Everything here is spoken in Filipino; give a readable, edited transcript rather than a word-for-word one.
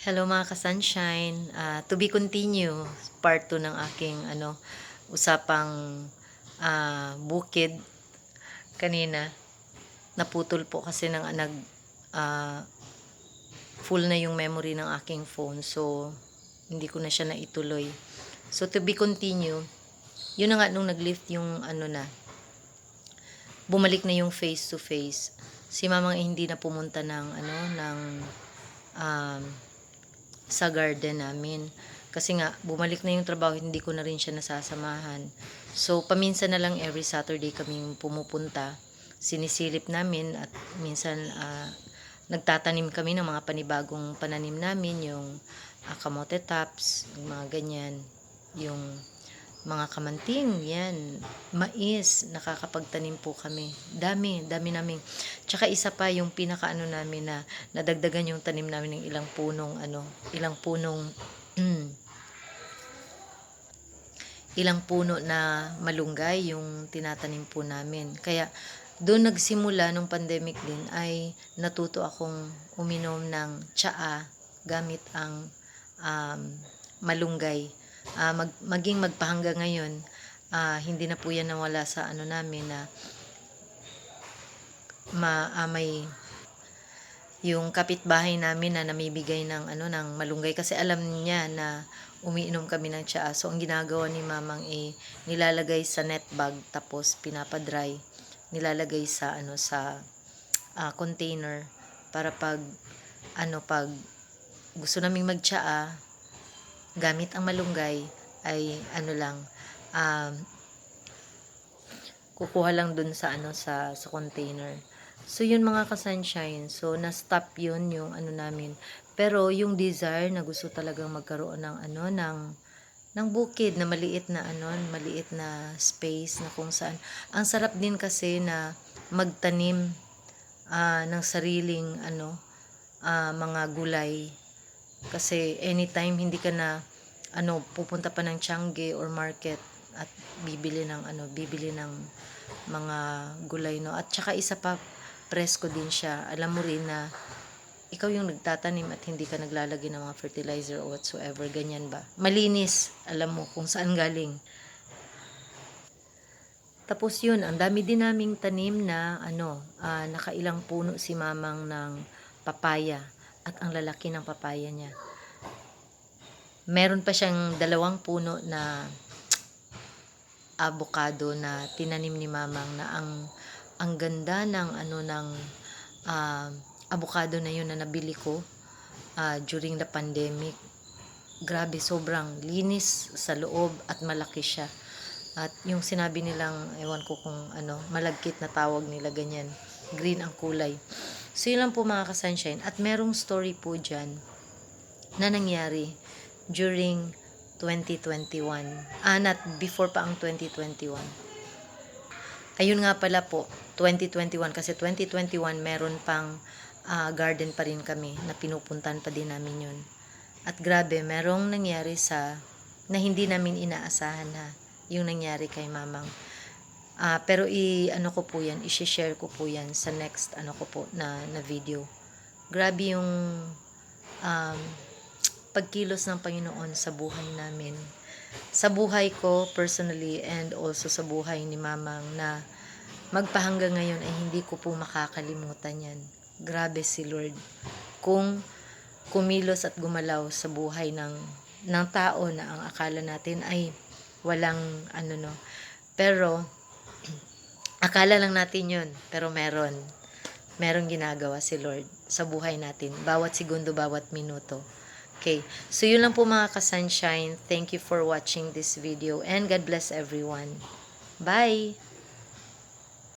Hello mga ka-sunshine. To be continue, part 2 ng aking usapang bukid kanina. Naputol po kasi ah, full na yung memory ng aking phone. So, hindi ko na siya naituloy. So, to be continue, yun na nga nung nag-lift yung bumalik na yung face to face. Si mamang hindi na pumunta um, sa garden namin. Kasi nga, bumalik na yung trabaho, hindi ko na rin siya nasasamahan. So, paminsan na lang every Saturday kaming pumupunta. Sinisilip namin at minsan nagtatanim kami ng mga panibagong pananim namin, yung kamote tops, yung mga ganyan, yung mga kamanting, yan, mais, nakakapagtanim po kami. Dami namin. Tsaka isa pa yung pinakaano namin na nadagdagan yung tanim namin ng ilang punong ilang puno na malunggay yung tinatanim po namin. Kaya doon nagsimula nung pandemic din ay natuto akong uminom ng tsaa gamit ang malunggay. Maging magpahanggang ngayon, hindi na po yan nawala sa namin na may yung kapitbahay namin na namibigay ng malunggay kasi alam niya na umiinom kami ng tsaa. So ang ginagawa ni mamang nilalagay sa net bag tapos pinapadry, nilalagay sa container para pag gusto naming magtsaa gamit ang malunggay ay kukuha lang dun sa container. So yun mga ka-sunshine, so na-stop yun yung namin. Pero yung desire na gusto talagang magkaroon ng bukid na maliit na space na kung saan ang sarap din kasi na magtanim ng sariling mga gulay. Kasi anytime hindi ka na pupunta pa ng Tiangge or market at bibili ng mga gulay, no. At saka isa pa, presko din siya. Alam mo rin na ikaw yung nagtatanim at hindi ka naglalagay ng mga fertilizer or whatsoever, ganyan ba. Malinis, alam mo kung saan galing. Tapos yun, ang dami din naming tanim na nakailang puno si mamang ng papaya at ang lalaki ng papaya niya. Meron pa siyang 2 puno na avocado na tinanim ni mamang na ang ganda ng avocado na yun na nabili ko during the pandemic. Grabe, sobrang linis sa loob at malaki siya. At yung sinabi nilang, ewan ko kung malagkit na tawag nila, ganyan. Green ang kulay. So yun lang po mga ka-sunshine. At merong story po dyan na nangyari during 2021. Not before pa ang 2021. Ayun nga pala po, 2021. Kasi 2021 meron pang garden pa rin kami na pinupuntan pa din namin yun. At grabe, merong nangyari na hindi namin inaasahan na yung nangyari kay mamang. Pero ko po yan, i-share ko po yan sa next ko po na video. Grabe yung pagkilos ng Panginoon sa buhay namin. Sa buhay ko personally and also sa buhay ni mamang na magpahanggang ngayon ay hindi ko po makakalimutan yan. Grabe si Lord. Kung kumilos at gumalaw sa buhay ng tao na ang akala natin ay walang pero akala lang natin yun, pero merong ginagawa si Lord sa buhay natin, bawat segundo, bawat minuto. Okay, so yun lang po mga ka-sunshine. Thank you for watching this video and God bless everyone. Bye!